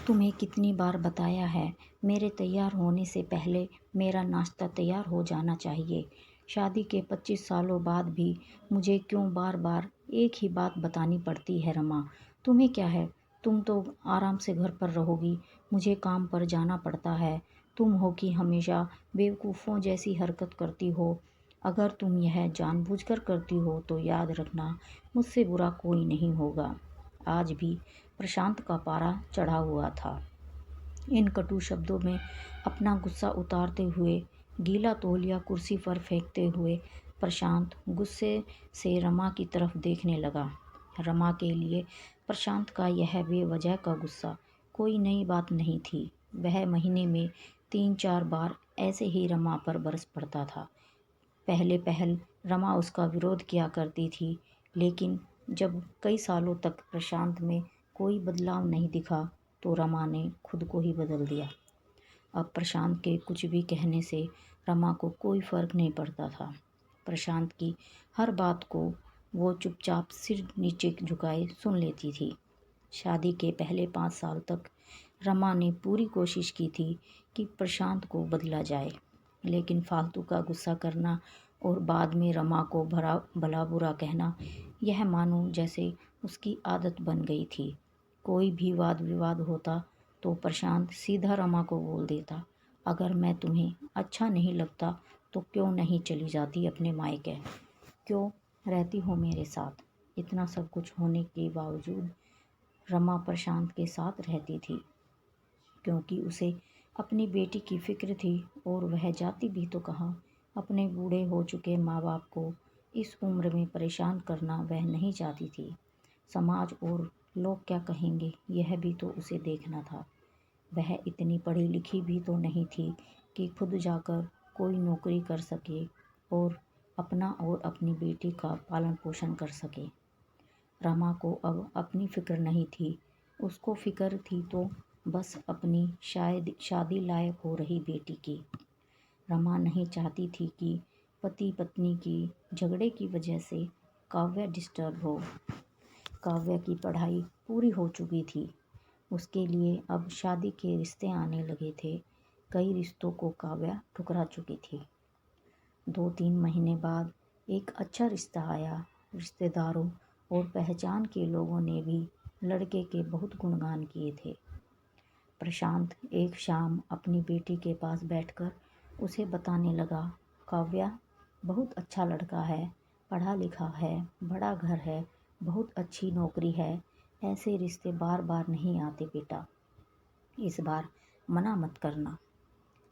तुम्हें कितनी बार बताया है, मेरे तैयार होने से पहले मेरा नाश्ता तैयार हो जाना चाहिए। शादी के 25 सालों बाद भी मुझे क्यों बार बार एक ही बात बतानी पड़ती है रमा। तुम्हें क्या है, तुम तो आराम से घर पर रहोगी, मुझे काम पर जाना पड़ता है। तुम हो कि हमेशा बेवकूफ़ों जैसी हरकत करती हो। अगर तुम यह जानबूझकर करती हो तो याद रखना, मुझसे बुरा कोई नहीं होगा। आज भी प्रशांत का पारा चढ़ा हुआ था। इन कटु शब्दों में अपना गुस्सा उतारते हुए, गीला तौलिया कुर्सी पर फेंकते हुए प्रशांत गुस्से से रमा की तरफ देखने लगा। रमा के लिए प्रशांत का यह बेवजह का गुस्सा कोई नई बात नहीं थी। वह महीने में 3-4 बार ऐसे ही रमा पर बरस पड़ता था। पहले पहल रमा उसका विरोध किया करती थी, लेकिन जब कई सालों तक प्रशांत में कोई बदलाव नहीं दिखा तो रमा ने खुद को ही बदल दिया। अब प्रशांत के कुछ भी कहने से रमा को कोई फर्क नहीं पड़ता था। प्रशांत की हर बात को वो चुपचाप सिर नीचे झुकाए सुन लेती थी। शादी के पहले 5 साल तक रमा ने पूरी कोशिश की थी कि प्रशांत को बदला जाए, लेकिन फालतू का गुस्सा करना और बाद में रमा को भला बुरा कहना, यह मानो जैसे उसकी आदत बन गई थी। कोई भी वाद विवाद होता तो प्रशांत सीधा रमा को बोल देता, अगर मैं तुम्हें अच्छा नहीं लगता तो क्यों नहीं चली जाती अपने मायके, क्यों रहती हो मेरे साथ। इतना सब कुछ होने के बावजूद रमा प्रशांत के साथ रहती थी, क्योंकि उसे अपनी बेटी की फिक्र थी। और वह जाती भी तो कहाँ, अपने बूढ़े हो चुके माँ बाप को इस उम्र में परेशान करना वह नहीं चाहती थी। समाज और लोग क्या कहेंगे, यह भी तो उसे देखना था। वह इतनी पढ़ी लिखी भी तो नहीं थी कि खुद जाकर कोई नौकरी कर सके और अपना और अपनी बेटी का पालन पोषण कर सके। रमा को अब अपनी फिक्र नहीं थी, उसको फिक्र थी तो बस अपनी शायद शादी लायक हो रही बेटी की। रमा नहीं चाहती थी कि पति पत्नी की झगड़े की वजह से काव्या डिस्टर्ब हो। काव्या की पढ़ाई पूरी हो चुकी थी, उसके लिए अब शादी के रिश्ते आने लगे थे। कई रिश्तों को काव्या ठुकरा चुकी थी। 2-3 महीने बाद एक अच्छा रिश्ता आया। रिश्तेदारों और पहचान के लोगों ने भी लड़के के बहुत गुणगान किए थे। प्रशांत एक शाम अपनी बेटी के पास बैठकर उसे बताने लगा, काव्या, बहुत अच्छा लड़का है, पढ़ा लिखा है, बड़ा घर है, बहुत अच्छी नौकरी है। ऐसे रिश्ते बार बार नहीं आते बेटा, इस बार मना मत करना।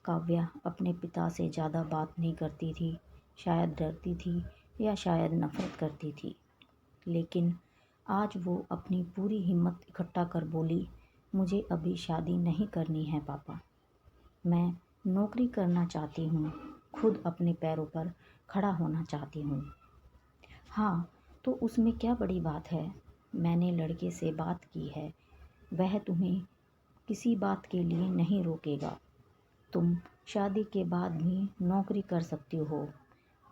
काव्या अपने पिता से ज़्यादा बात नहीं करती थी, शायद डरती थी या शायद नफरत करती थी। लेकिन आज वो अपनी पूरी हिम्मत इकट्ठा कर बोली, मुझे अभी शादी नहीं करनी है पापा, मैं नौकरी करना चाहती हूँ, खुद अपने पैरों पर खड़ा होना चाहती हूँ। हाँ, तो उसमें क्या बड़ी बात है, मैंने लड़के से बात की है, वह तुम्हें किसी बात के लिए नहीं रोकेगा। तुम शादी के बाद भी नौकरी कर सकती हो,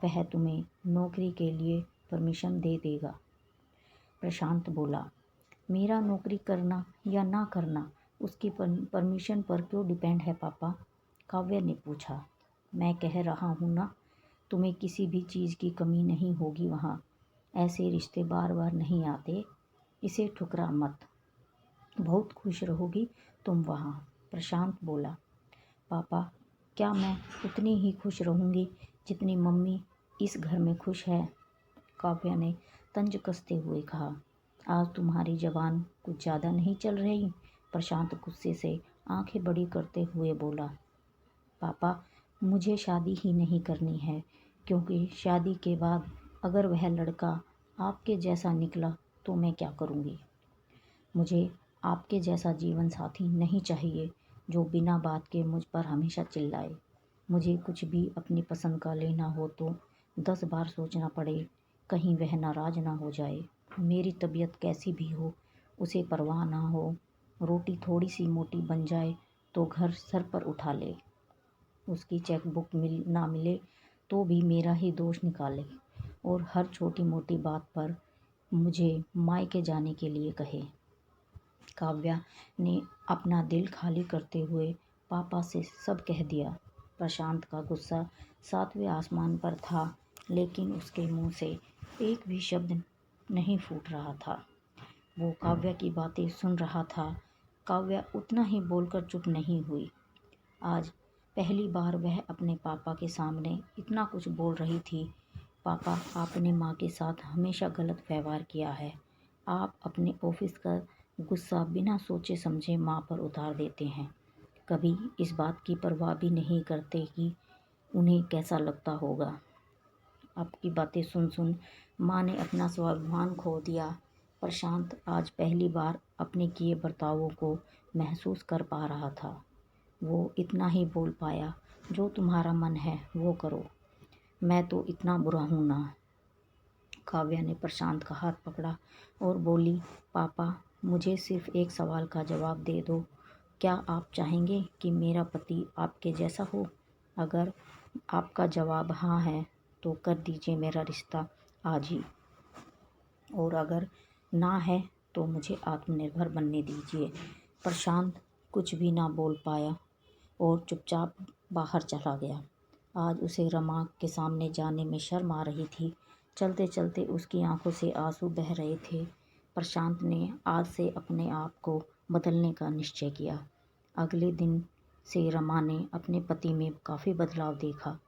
वह तुम्हें नौकरी के लिए परमिशन दे देगा। प्रशांत बोला, मेरा नौकरी करना या ना करना उसकी परमिशन पर क्यों डिपेंड है पापा? काव्या ने पूछा। मैं कह रहा हूँ ना, तुम्हें किसी भी चीज़ की कमी नहीं होगी वहाँ। ऐसे रिश्ते बार बार नहीं आते, इसे ठुकरा मत, बहुत खुश रहोगी तुम वहाँ। प्रशांत बोला, पापा, क्या मैं उतनी ही खुश रहूँगी जितनी मम्मी इस घर में खुश है? काव्या ने तंज कसते हुए कहा, आज तुम्हारी जबान कुछ ज़्यादा नहीं चल रही? प्रशांत गुस्से से आंखें बड़ी करते हुए बोला, पापा, मुझे शादी ही नहीं करनी है, क्योंकि शादी के बाद अगर वह लड़का आपके जैसा निकला तो मैं क्या करूँगी? मुझे आपके जैसा जीवन साथी नहीं चाहिए जो बिना बात के मुझ पर हमेशा चिल्लाए। मुझे कुछ भी अपनी पसंद का लेना हो तो 10 बार सोचना पड़े, कहीं वह नाराज़ ना हो जाए। मेरी तबीयत कैसी भी हो, उसे परवाह ना हो। रोटी थोड़ी सी मोटी बन जाए तो घर सर पर उठा ले। उसकी चेकबुक ना मिले तो भी मेरा ही दोष निकाले और हर छोटी मोटी बात पर मुझे मायके जाने के लिए कहे। काव्या ने अपना दिल खाली करते हुए पापा से सब कह दिया। प्रशांत का गुस्सा 7वें आसमान पर था, लेकिन उसके मुंह से एक भी शब्द नहीं फूट रहा था। वो काव्या की बातें सुन रहा था। काव्या उतना ही बोलकर चुप नहीं हुई। आज पहली बार वह अपने पापा के सामने इतना कुछ बोल रही थी। पापा, आपने माँ के साथ हमेशा गलत व्यवहार किया है। आप अपने ऑफिस का गुस्सा बिना सोचे समझे माँ पर उतार देते हैं। कभी इस बात की परवाह भी नहीं करते कि उन्हें कैसा लगता होगा। आपकी बातें सुन सुन माँ ने अपना स्वाभिमान खो दिया। प्रशांत आज पहली बार अपने किए बर्तावों को महसूस कर पा रहा था। वो इतना ही बोल पाया, जो तुम्हारा मन है वो करो, मैं तो इतना बुरा हूँ ना। काव्या ने प्रशांत का हाथ पकड़ा और बोली, पापा, मुझे सिर्फ एक सवाल का जवाब दे दो। क्या आप चाहेंगे कि मेरा पति आपके जैसा हो? अगर आपका जवाब हाँ है तो कर दीजिए मेरा रिश्ता आज ही, और अगर ना है तो मुझे आत्मनिर्भर बनने दीजिए। प्रशांत कुछ भी ना बोल पाया और चुपचाप बाहर चला गया। आज उसे रमा के सामने जाने में शर्म आ रही थी। चलते चलते उसकी आंखों से आंसू बह रहे थे। प्रशांत ने आज से अपने आप को बदलने का निश्चय किया। अगले दिन से रमा ने अपने पति में काफ़ी बदलाव देखा।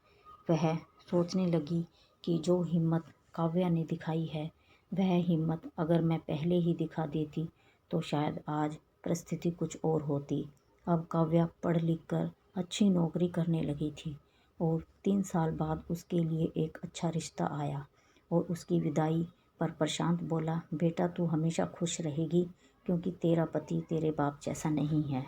वह सोचने लगी कि जो हिम्मत काव्या ने दिखाई है, वह हिम्मत अगर मैं पहले ही दिखा देती तो शायद आज परिस्थिति कुछ और होती। अब काव्या पढ़ लिख कर अच्छी नौकरी करने लगी थी और 3 साल बाद उसके लिए एक अच्छा रिश्ता आया। और उसकी विदाई पर प्रशांत बोला, बेटा तू हमेशा खुश रहेगी क्योंकि तेरा पति तेरे बाप जैसा नहीं है।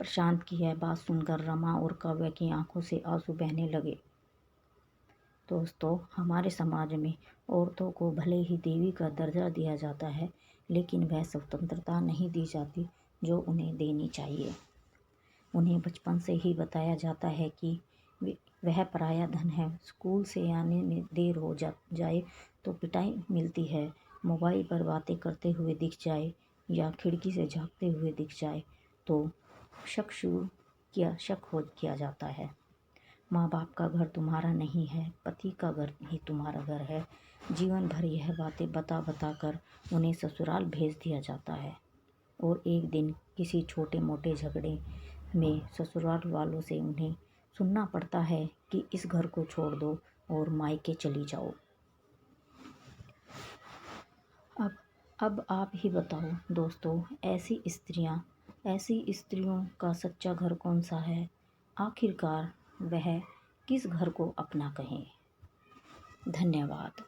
प्रशांत की यह बात सुनकर रमा और काव्या की आंखों से आंसू बहने लगे। दोस्तों, हमारे समाज में औरतों को भले ही देवी का दर्जा दिया जाता है, लेकिन वह स्वतंत्रता नहीं दी जाती जो उन्हें देनी चाहिए। उन्हें बचपन से ही बताया जाता है कि वह पराया धन है। स्कूल से आने में देर हो जाए तो पिटाई मिलती है। मोबाइल पर बातें करते हुए दिख जाए या खिड़की से झांकते हुए दिख जाए तो शक किया जाता है। माँ बाप का घर तुम्हारा नहीं है, पति का घर ही तुम्हारा घर है। जीवन भर यह बातें बता बता कर उन्हें ससुराल भेज दिया जाता है और एक दिन किसी छोटे मोटे झगड़े में ससुराल वालों से उन्हें सुनना पड़ता है कि इस घर को छोड़ दो और मायके चली जाओ। अब आप ही बताओ दोस्तों, ऐसी स्त्रियों का सच्चा घर कौन सा है? आखिरकार वह किस घर को अपना कहें? धन्यवाद।